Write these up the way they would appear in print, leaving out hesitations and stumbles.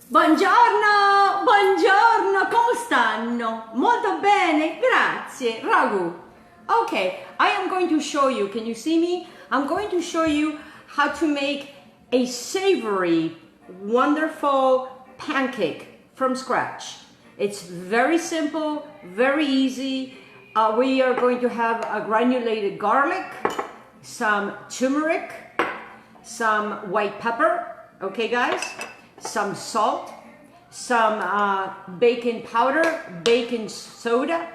Buongiorno, buongiorno, come stanno? Molto bene, grazie, ragù. Okay, I am going to show you, can you see me? I'm going to show you how to make a savory, wonderful pancake from scratch. It's very simple, very easy. We are going to have a granulated garlic, some turmeric, some white pepper, okay guys? Some salt, some baking powder, baking soda,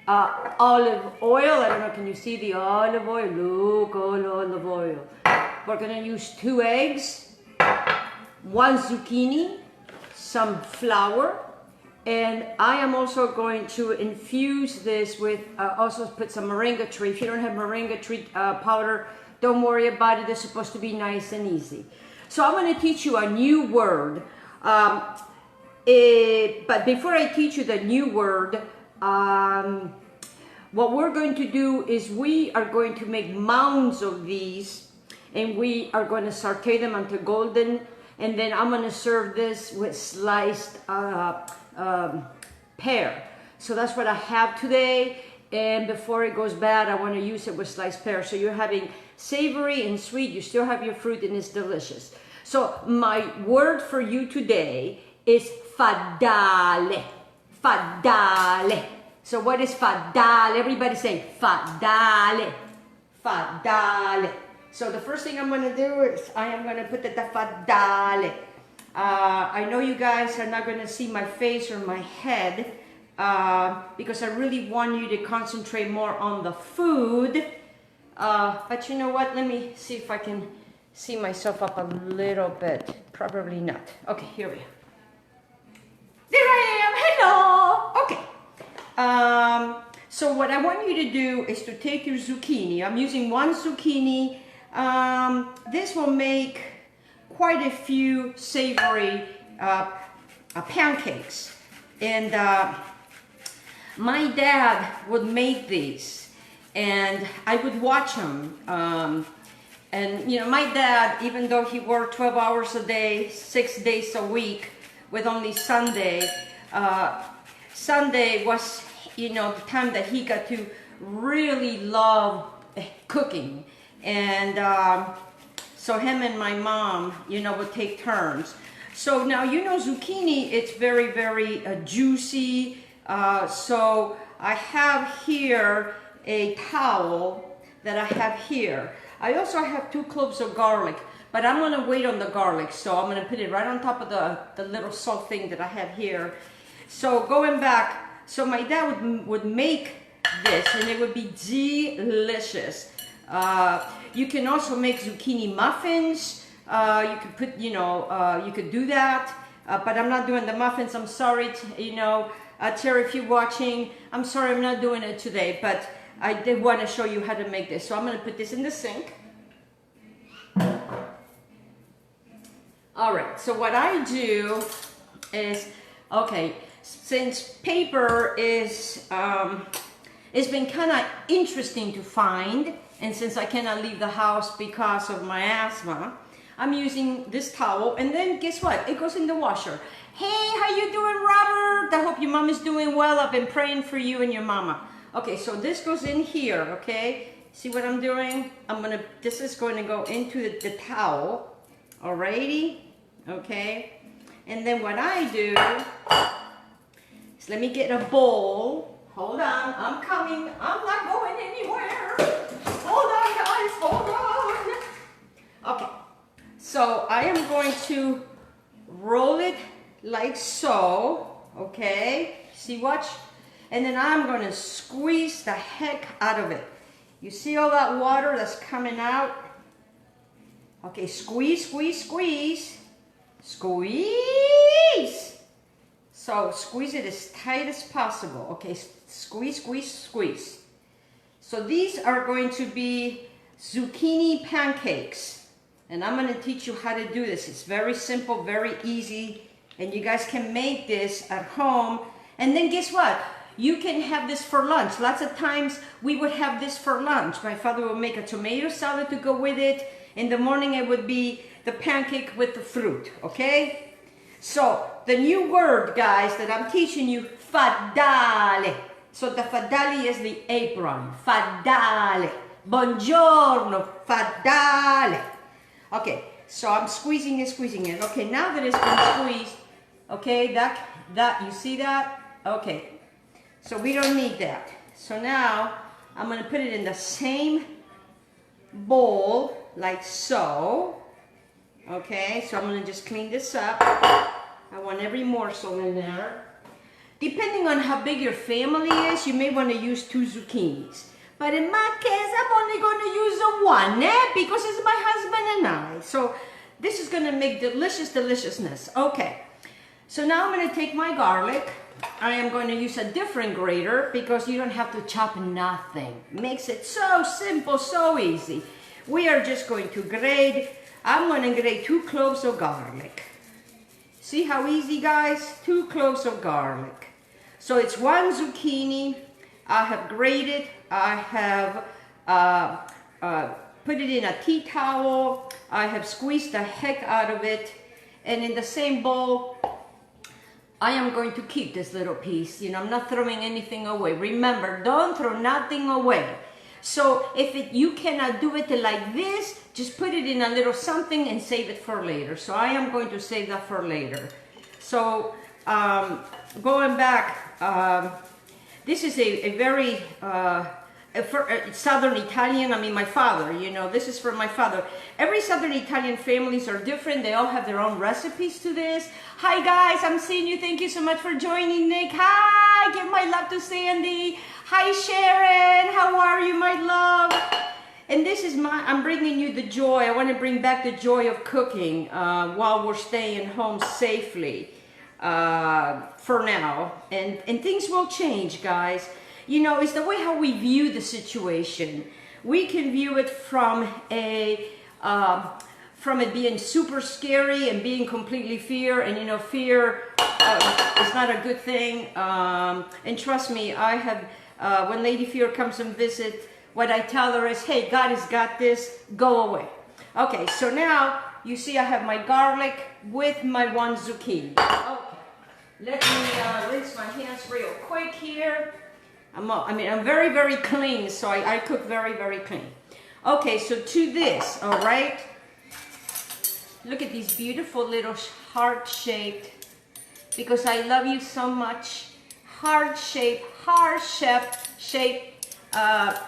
olive oil. I don't know, can you see the olive oil? Look, all olive oil. We're gonna use 2 eggs, 1 zucchini, some flour, and I am also going to infuse this with, also put some moringa tree. If you don't have moringa tree powder, don't worry about it. It's supposed to be nice and easy. So I'm going to teach you a new word, but before I teach you the new word, what we're going to do is we are going to make mounds of these, and we are going to saute them until golden, and then I'm going to serve this with sliced pear. So that's what I have today, and before it goes bad, I want to use it with sliced pear. So you're having savory and sweet, you still have your fruit, and it's delicious. So my word for you today is fadale. Fadale. So what is fadale? Everybody say fadale. Fadale. So the first thing I'm going to do is I am going to put the fadale. I know you guys are not going to see my face or my head because I really want you to concentrate more on the food. But you know what? Let me see if I can see myself up a little bit. Probably not. Okay, here we are. There I am. Hello. Okay. So what I want you to do is to take your zucchini. I'm using 1 zucchini. This will make quite a few savory pancakes. And my dad would make these, and I would watch him. And you know, my dad, even though he worked 12 hours a day, 6 days a week, with only Sunday, Sunday was, you know, the time that he got to really love cooking. And so him and my mom, you know, would take turns. So now, you know, zucchini, it's very, very juicy. So I have here a towel that I have here. I also have 2 cloves of garlic, but I'm gonna wait on the garlic, so I'm gonna put it right on top of the little salt thing that I have here. So going back, so my dad would make this, and it would be delicious. You can also make zucchini muffins. You could put, you know, you could do that, but I'm not doing the muffins. I'm sorry, you know, Terry, if you're watching, I'm sorry I'm not doing it today, but I did want to show you how to make this. So I'm going to put this in the sink. All right, so what I do is, okay, since paper is, it's been kind of interesting to find, and since I cannot leave the house because of my asthma, I'm using this towel, and then guess what? It goes in the washer. Hey, how you doing, Robert? I hope your mom is doing well. I've been praying for you and your mama. Okay, so this goes in here, okay? See what I'm doing? This is going to go into the towel, alrighty? Okay? And then what I do is let me get a bowl. Hold on, I'm coming. I'm not going anywhere. Hold on, guys, hold on. Okay, so I am going to roll it like so, okay? See, watch. And then I'm going to squeeze the heck out of it. You see all that water that's coming out? Okay, squeeze, squeeze, squeeze. Squeeze! So squeeze it as tight as possible. Okay, squeeze, squeeze, squeeze. So these are going to be zucchini pancakes. And I'm going to teach you how to do this. It's very simple, very easy. And you guys can make this at home. And then guess what? You can have this for lunch. Lots of times we would have this for lunch. My father would make a tomato salad to go with it. In the morning it would be the pancake with the fruit, okay? So the new word, guys, that I'm teaching you, fadale. So the fadale is the apron, fadale. Buongiorno, fadale. Okay, so I'm squeezing it. Okay, now that it's been squeezed, okay, that you see that? Okay, so we don't need that. So now I'm gonna put it in the same bowl like so. Okay, so I'm gonna just clean this up. I want every morsel in there. Depending on how big your family is, you may want to use 2 zucchinis. But in my case, I'm only going to use one, because it's my husband and I. So this is going to make deliciousness. Okay, so now I'm going to take my garlic. I am going to use a different grater because you don't have to chop nothing. Makes it so simple, so easy. We are just going to grate. I'm going to grate 2 cloves of garlic. See how easy, guys? 2 cloves of garlic. So it's 1 zucchini. I have grated. I have put it in a tea towel. I have squeezed the heck out of it. And in the same bowl, I am going to keep this little piece. You know, I'm not throwing anything away. Remember, don't throw nothing away. So if you cannot do it like this, just put it in a little something and save it for later. So I am going to save that for later. So going back, this is a very Southern Italian. I mean, my father, you know, this is from my father. Every Southern Italian families are different. They all have their own recipes to this. Hi guys, I'm seeing you. Thank you so much for joining, Nick. Hi, give my love to Sandy. Hi Sharon, how are you, my love? And this is I'm bringing you the joy. I want to bring back the joy of cooking while we're staying home safely for now. And things will change, guys. You know, it's the way how we view the situation. We can view it from it being super scary and being completely fear. And you know, fear is not a good thing. And trust me, I have when Lady Fear comes and visit, what I tell her is, hey, God has got this, go away. Okay, so now you see I have my garlic with my 1 zucchini. Okay, let me rinse my hands real quick here. I'm very, very clean, so I cook very, very clean. Okay, so to this, all right, look at these beautiful little heart-shaped, because I love you so much, heart-shaped,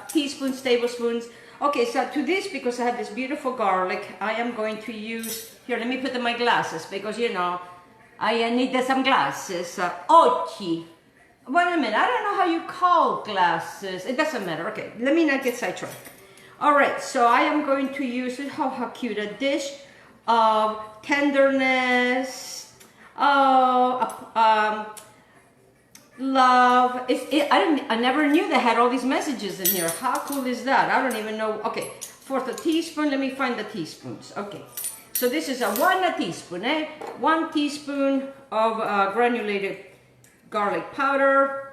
teaspoons, tablespoons. Okay, so to this, because I have this beautiful garlic, I am going to use, here, let me put in my glasses, because, you know, I need some glasses. Occhi. Wait a minute, I don't know how you call glasses. It doesn't matter. Okay, let me not get sidetracked. All right, so I am going to use, oh, how cute, a dish of tenderness, love. I never knew they had all these messages in here. How cool is that? I don't even know. Okay, 1/4 teaspoon. Let me find the teaspoons. Okay, so this is a teaspoon, 1 teaspoon of granulated garlic powder.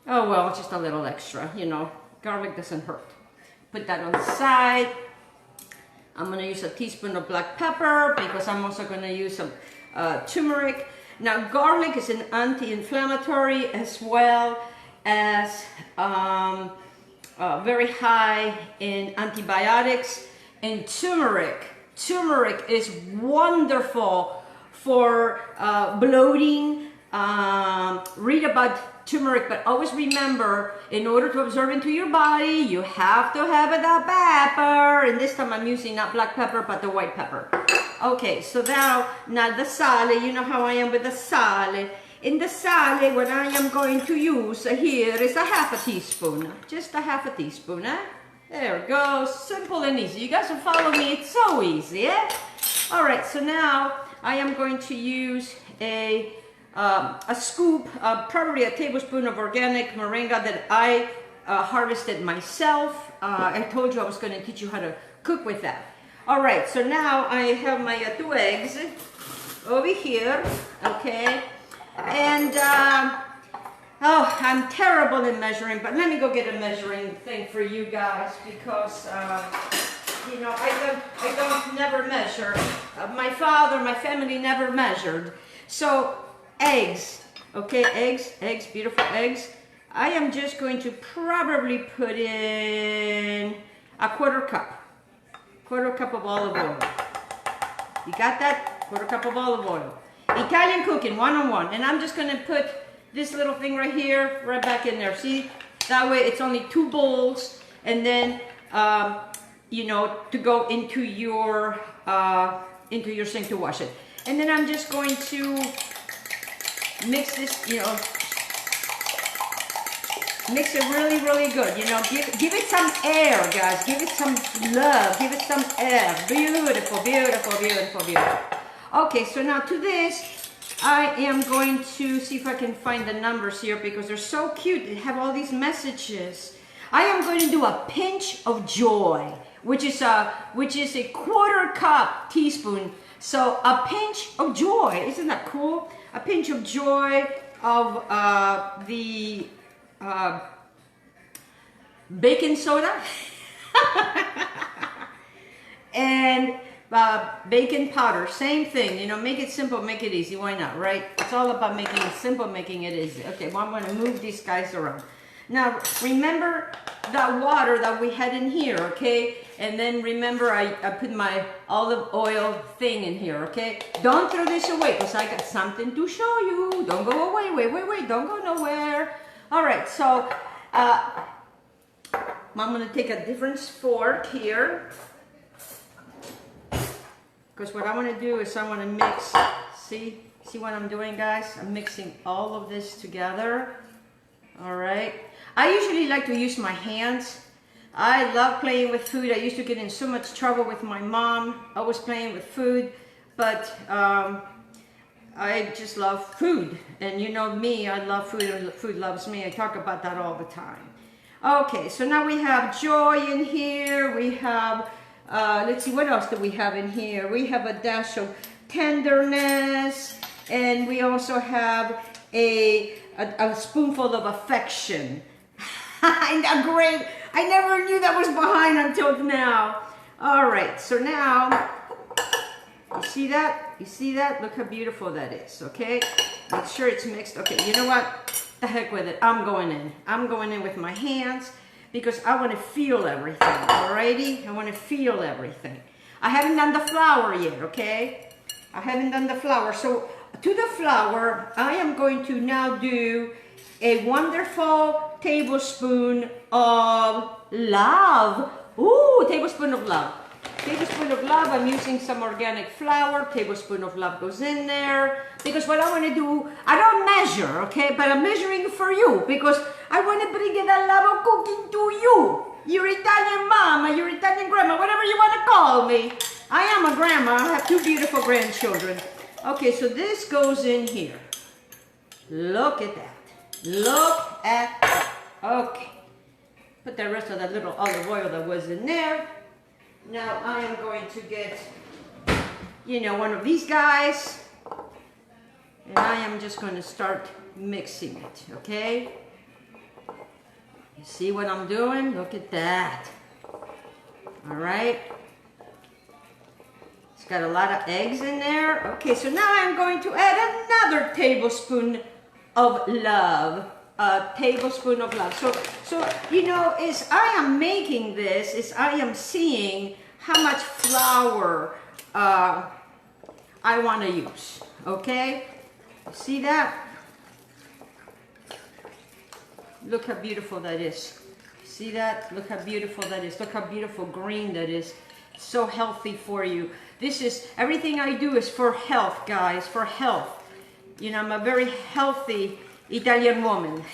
Oh well, just a little extra, you know, garlic doesn't hurt. Put that on the side. I'm gonna use a teaspoon of black pepper because I'm also gonna use some turmeric. Now garlic is an anti-inflammatory as well as very high in antibiotics, and turmeric is wonderful for bloating. Read about turmeric, but always remember, in order to absorb into your body, you have to have the pepper. And this time I'm using not black pepper, but the white pepper. Okay, so now the sale, you know how I am with the sale. In the sale, what I am going to use here is a 1/2 teaspoon. Just a 1/2 teaspoon, There it goes, simple and easy. You guys will follow me, it's so easy, All right, so now I am going to use a scoop, probably a tablespoon of organic moringa that I harvested myself. I told you I was going to teach you how to cook with that. All right, so now I have my 2 eggs over here, okay? And, oh, I'm terrible in measuring, but let me go get a measuring thing for you guys because, you know, I don't never measure. My family never measured. So eggs, okay, eggs, beautiful eggs. I am just going to probably put in a quarter cup of olive oil. You got that? Quarter cup of olive oil. Italian cooking, one-on-one. And I'm just gonna put this little thing right here, right back in there. See? That way it's only 2 bowls, and then, you know, to go into your sink to wash it. And then I'm just going to mix this, you know, mix it really, really good. You know, give it some air, guys. Give it some love. Give it some air. Beautiful, beautiful, beautiful, beautiful. Okay, so now to this, I am going to see if I can find the numbers here because they're so cute. They have all these messages. I am going to do a pinch of joy, which is a quarter cup teaspoon. So a pinch of joy, isn't that cool? A pinch of joy of the baking soda and baking powder, same thing. You know, make it simple, make it easy. Why not, right? It's all about making it simple, making it easy. Okay, well, I'm going to move these guys around. Now, remember that water that we had in here, okay? And then remember, I put my olive oil thing in here, okay? Don't throw this away because I got something to show you. Don't go away. Wait. Don't go nowhere. All right, so I'm going to take a different fork here. Because what I want to do is I want to mix, see what I'm doing, guys? I'm mixing all of this together. All right. I usually like to use my hands. I love playing with food. I used to get in so much trouble with my mom. I was playing with food, but I just love food. And you know me, I love food and food loves me. I talk about that all the time. Okay, so now we have joy in here. We have, let's see, what else do we have in here? We have a dash of tenderness, and we also have a spoonful of affection. Great. I never knew that was behind until now. All right, so now, you see that? You see that? Look how beautiful that is, okay? Make sure it's mixed. Okay, you know what? The heck with it. I'm going in. I'm going in with my hands because I want to feel everything, alrighty? I want to feel everything. I haven't done the flour yet, okay? I haven't done the flour. So to the flour, I am going to now do a wonderful tablespoon of love. Ooh, tablespoon of love. Tablespoon of love. I'm using some organic flour. Tablespoon of love goes in there. Because what I want to do, I don't measure, okay? But I'm measuring for you because I want to bring that love of cooking to you. Your Italian mama, your Italian grandma, whatever you want to call me. I am a grandma. I have 2 beautiful grandchildren. Okay, so this goes in here. Look at that. Look at that. Okay. Put the rest of that little olive oil that was in there. Now I am going to get, you know, one of these guys. And I am just going to start mixing it, okay? You see what I'm doing? Look at that. All right. It's got a lot of eggs in there. Okay, so now I'm going to add another tablespoon of love. A tablespoon of love. So you know, as I am making this, is I am seeing how much flour I want to use. Okay, see that? Look how beautiful that is. See that? Look how beautiful that is. Look how beautiful green that is. So healthy for you. This is, everything I do is for health, guys, for health. You know, I'm a very healthy Italian woman.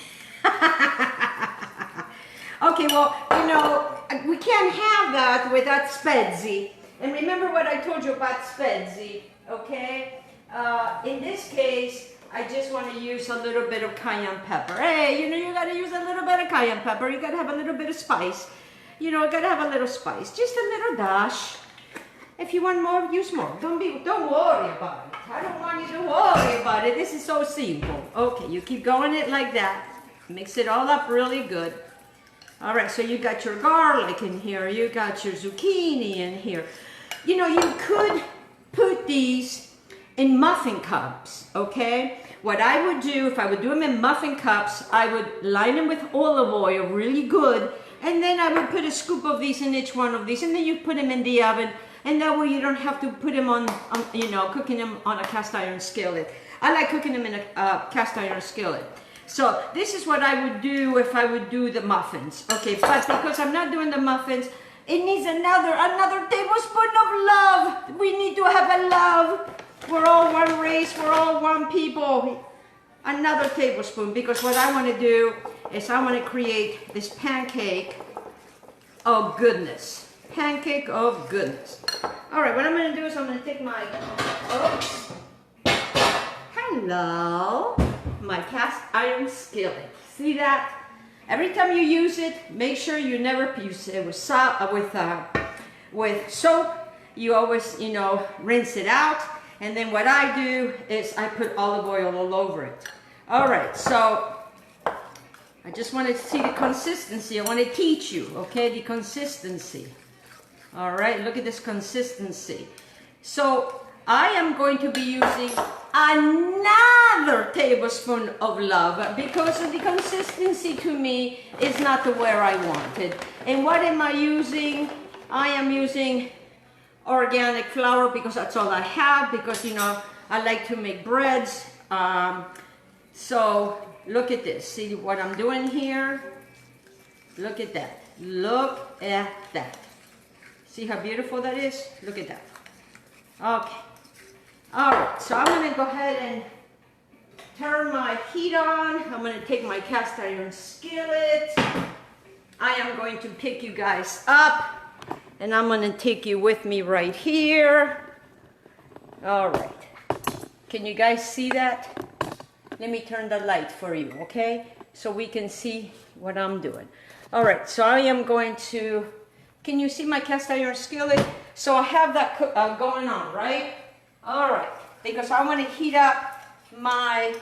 Okay, well, you know, we can't have that without spezzi. And remember what I told you about spezzi, okay? In this case, I just want to use a little bit of cayenne pepper. Hey, you know, you got to use a little bit of cayenne pepper. You got to have a little bit of spice. You know, got to have a little spice. Just a little dash. If you want more, use more. Don't worry about it. I don't want you to worry about it. This is so simple. Okay, you keep going it like that. Mix it all up really good. All right, so you got your garlic in here. You got your zucchini in here. You know, you could put these in muffin cups, okay? What I would do, if I would do them in muffin cups, I would line them with olive oil really good, and then I would put a scoop of these in each one of these, and then you put them in the oven, and that way you don't have to put them on you know, cooking them on a cast iron skillet. I like cooking them in a cast iron skillet. So this is what I would do if I would do the muffins, okay? But because I'm not doing the muffins, it needs another tablespoon of love. We need to have a love. We're all one race, we're all one people. Another tablespoon, because what I want to do is I want to create this pancake of goodness. Pancake of goodness. All right, what I'm going to do is I'm going to take my, oops, hello, my cast iron skillet. See that? Every time you use it, make sure you never use it with soap. You always, you know, rinse it out. And then what I do is I put olive oil all over it. All right, so I just want to see the consistency. I want to teach you, okay, the consistency. All right, look at this consistency. So I am going to be using another tablespoon of love because the consistency to me is not the where I want it. And what am I using? I am using organic flour because that's all I have, because you know I like to make breads. So look at this. See what I'm doing here? Look at that. Look at that. See how beautiful that is? Look at that. Okay. All right, so I'm going to go ahead and turn my heat on. I'm going to take my cast iron skillet. I am going to pick you guys up, and I'm going to take you with me right here. All right. Can you guys see that? Let me turn the light for you, okay? So we can see what I'm doing. All right, so I am going to, can you see my cast iron skillet? So I have that going on, right? All right, because I want to heat up my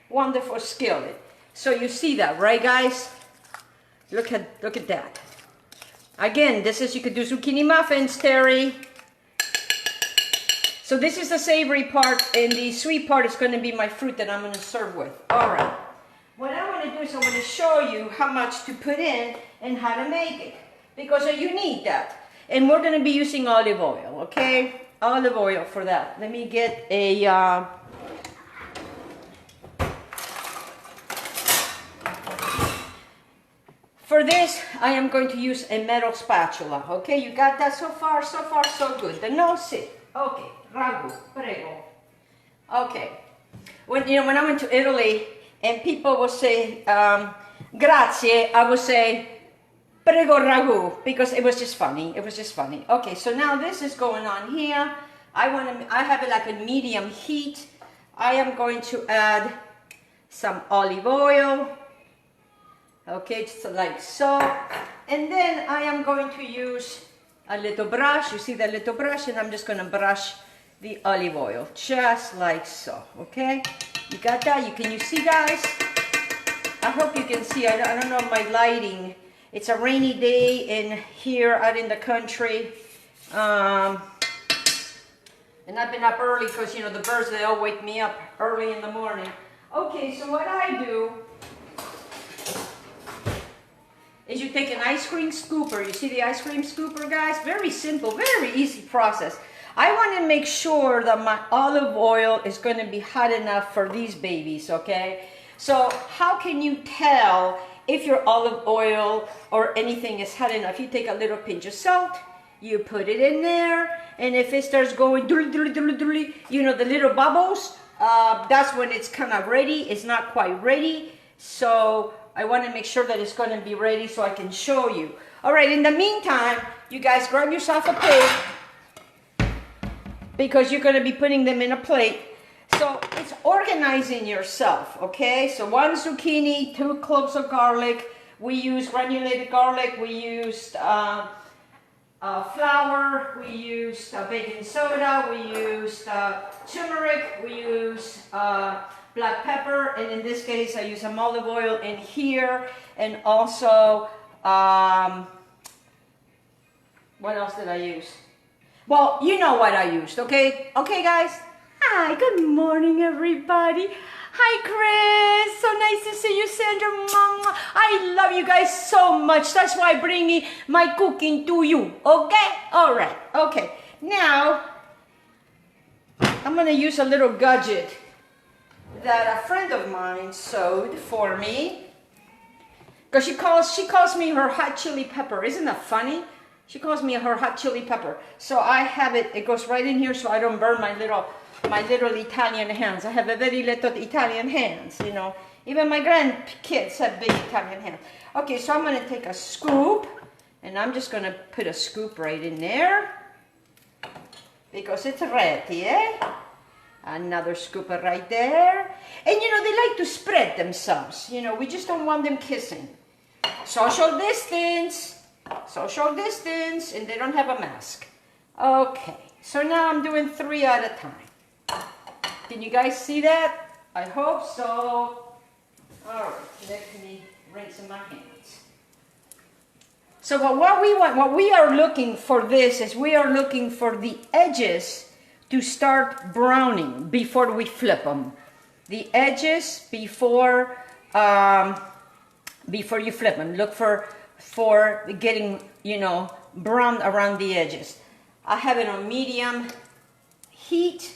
wonderful skillet. So you see that, right, guys? Look at that. Again, this is, you could do zucchini muffins, Terry. So this is the savory part, and the sweet part is going to be my fruit that I'm going to serve with. All right. What I want to do is I want to show you how much to put in and how to make it, because you need that. And we're going to be using olive oil, okay? Olive oil for that. Let me get a for this, I am going to use a metal spatula, okay? You got that so far? So far, so good. The no sit. Okay, ragu, prego. Okay. When I went to Italy and people will say grazie, I would say prego ragu, because it was just funny. It was just funny. Okay, so now this is going on here. I have it like a medium heat. I am going to add some olive oil. Okay, just like so. And then I am going to use a little brush. You see that little brush? And I'm just going to brush the olive oil, just like so. Okay, you got that? Can you see, guys? I hope you can see. I don't know my lighting. It's a rainy day in here out in the country. And I've been up early because, you know, the birds, they all wake me up early in the morning. Okay, so what I do is you take an ice cream scooper. You see the ice cream scooper, guys? Very simple, very easy process. I want to make sure that my olive oil is going to be hot enough for these babies, okay? So how can you tell if your olive oil or anything is hot enough? You take a little pinch of salt, you put it in there, and if it starts going, you know, the little bubbles, that's when it's kind of ready. It's not quite ready. So I want to make sure that it's going to be ready so I can show you. All right, in the meantime, you guys grab yourself a plate, because you're going to be putting them in a plate. So it's organizing yourself, okay? So 1 zucchini, 2 cloves of garlic. We use granulated garlic. We used flour. We used baking soda. We used turmeric. We used black pepper. And in this case, I use some olive oil in here. And also, what else did I use? Well, you know what I used, okay? Okay, guys? Hi, good morning, everybody. Hi, Chris. So nice to see you, Sandra. Mama, I love you guys so much. That's why I'm bringing my cooking to you. Okay? All right. Okay. Now, I'm going to use a little gadget that a friend of mine sewed for me. Because she calls me her hot chili pepper. Isn't that funny? She calls me her hot chili pepper. So I have it. It goes right in here so I don't burn my little Italian hands. I have a very little Italian hands, you know. Even my grandkids have big Italian hands. Okay, so I'm going to take a scoop, and I'm just going to put a scoop right in there because it's ready, eh? Another scoop right there. And you know, they like to spread themselves. You know, we just don't want them kissing. Social distance, and they don't have a mask. Okay, so now I'm doing 3 at a time. Can you guys see that? I hope so. All right, let me rinse my hands. So what we are looking for this is we are looking for the edges to start browning before we flip them. The edges before you flip them. Look for getting, you know, brown around the edges. I have it on medium heat.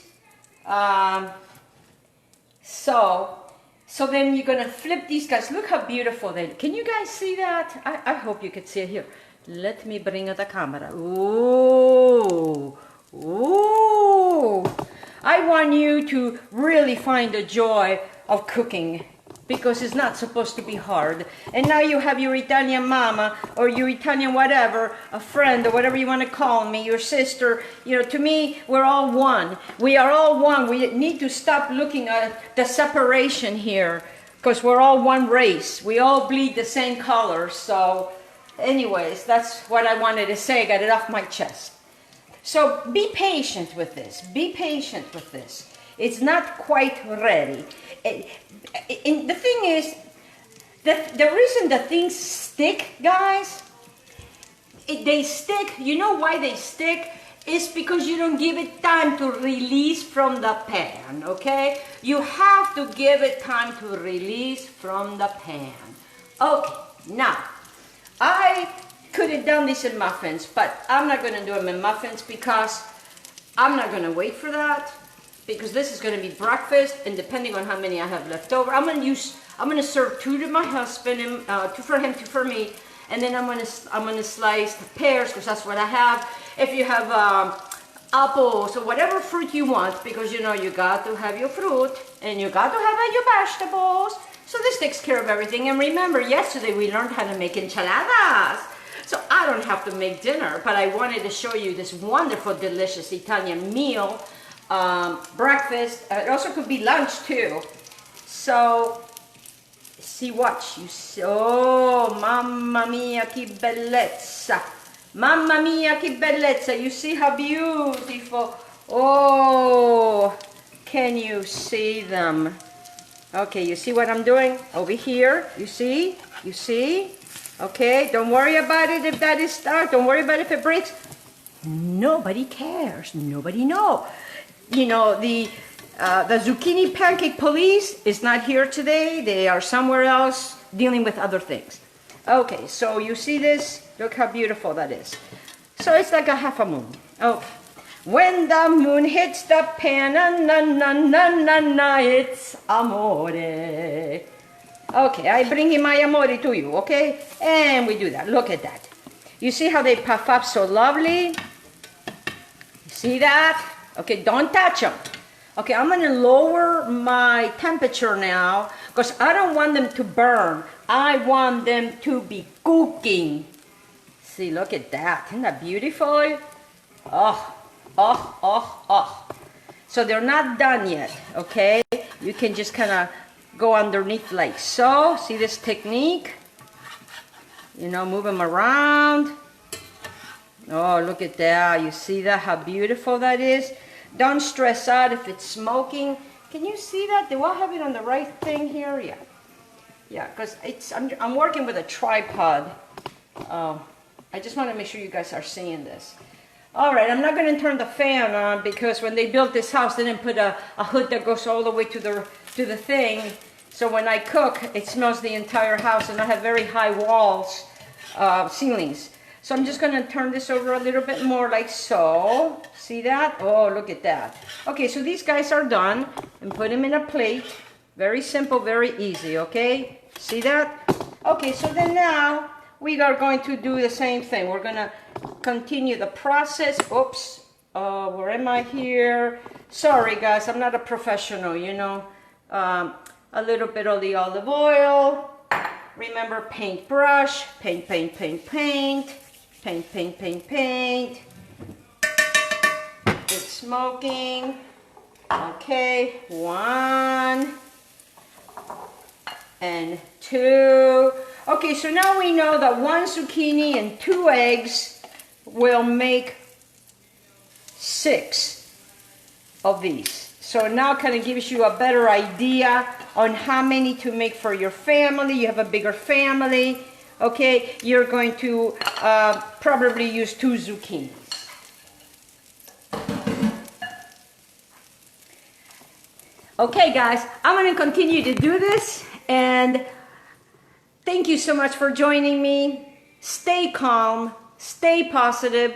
So then you're gonna flip these guys. Look how beautiful they. Can you guys see that? I hope you can see it here. Let me bring the camera. Ooh, ooh. I want you to really find the joy of cooking because it's not supposed to be hard. And now you have your Italian mama or your Italian whatever, a friend or whatever you want to call me, your sister. You know, to me, we're all one. We are all one. We need to stop looking at the separation here because we're all one race. We all bleed the same color. So anyways, that's what I wanted to say. I got it off my chest. So be patient with this. Be patient with this. It's not quite ready. And the thing is, the reason the things stick, guys, they stick, you know why they stick? It's because you don't give it time to release from the pan, okay? You have to give it time to release from the pan. Okay, now, I could have done this in muffins, but I'm not going to do them in muffins because I'm not going to wait for that. Because this is going to be breakfast, and depending on how many I have left over, I'm going to serve 2 to my husband, and 2 for him, 2 for me, and then I'm going to slice the pears because that's what I have. If you have apples or whatever fruit you want, because you know you got to have your fruit and you got to have your vegetables. So this takes care of everything. And remember, yesterday we learned how to make enchiladas. So I don't have to make dinner, but I wanted to show you this wonderful, delicious Italian meal. Breakfast, it also could be lunch too. So, see what you see. Oh, mamma mia, che bellezza. Mamma mia, che bellezza. You see how beautiful. Oh, can you see them? Okay, you see what I'm doing? Over here, you see? You see? Okay, don't worry about it if that is stuck. Don't worry about it if it breaks. Nobody cares. Nobody knows. You know, the zucchini pancake police is not here today. They are somewhere else dealing with other things. Okay, so you see this? Look how beautiful that is. So it's like a half a moon. Okay. When the moon hits the pan, na na na na na na, it's amore. Okay, I bring my amore to you, okay? And we do that. Look at that. You see how they puff up so lovely? You see that? Okay, don't touch them. Okay, I'm going to lower my temperature now because I don't want them to burn. I want them to be cooking. See, look at that. Isn't that beautiful? Oh, oh, oh, oh. So they're not done yet, okay? You can just kind of go underneath like so. See this technique? You know, move them around. Oh, look at that. You see that? How beautiful that is? Don't stress out if it's smoking. Can you see that? Do I have it on the right thing here? Yeah. Yeah, because I'm working with a tripod. I just want to make sure you guys are seeing this. All right, I'm not going to turn the fan on because when they built this house, they didn't put a hood that goes all the way to the thing. So when I cook, it smells the entire house, and I have very high walls, ceilings. So I'm just going to turn this over a little bit more like so. See that? Oh, look at that. Okay, so these guys are done, and put them in a plate. Very simple, very easy, okay? See that? Okay, so then now we are going to do the same thing. We're going to continue the process. Oops, where am I here? Sorry guys, I'm not a professional, you know. A little bit of the olive oil. Remember, paintbrush, paint, paint, paint, paint, paint, paint, paint, paint. It's smoking. Okay, 1 and 2. Okay, so now we know that 1 zucchini and 2 eggs will make 6 of these. So now kind of gives you a better idea on how many to make for your family. You have a bigger family, okay? You're going to probably use 2 zucchinis. Okay guys, I'm going to continue to do this, and thank you so much for joining me. Stay calm, stay positive,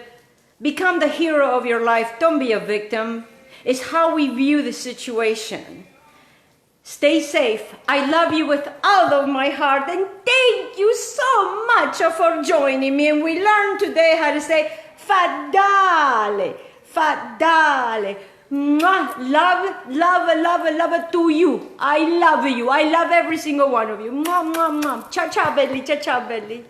become the hero of your life. Don't be a victim. It's how we view the situation. Stay safe. I love you with all of my heart, and thank you so much for joining me. And we learned today how to say fadale, fadale. Mwah. Love, love, love, love to you. I love you. I love every single one of you. Mwah, mwah, mwah. Ciao, ciao, belly. Ciao, ciao, belly.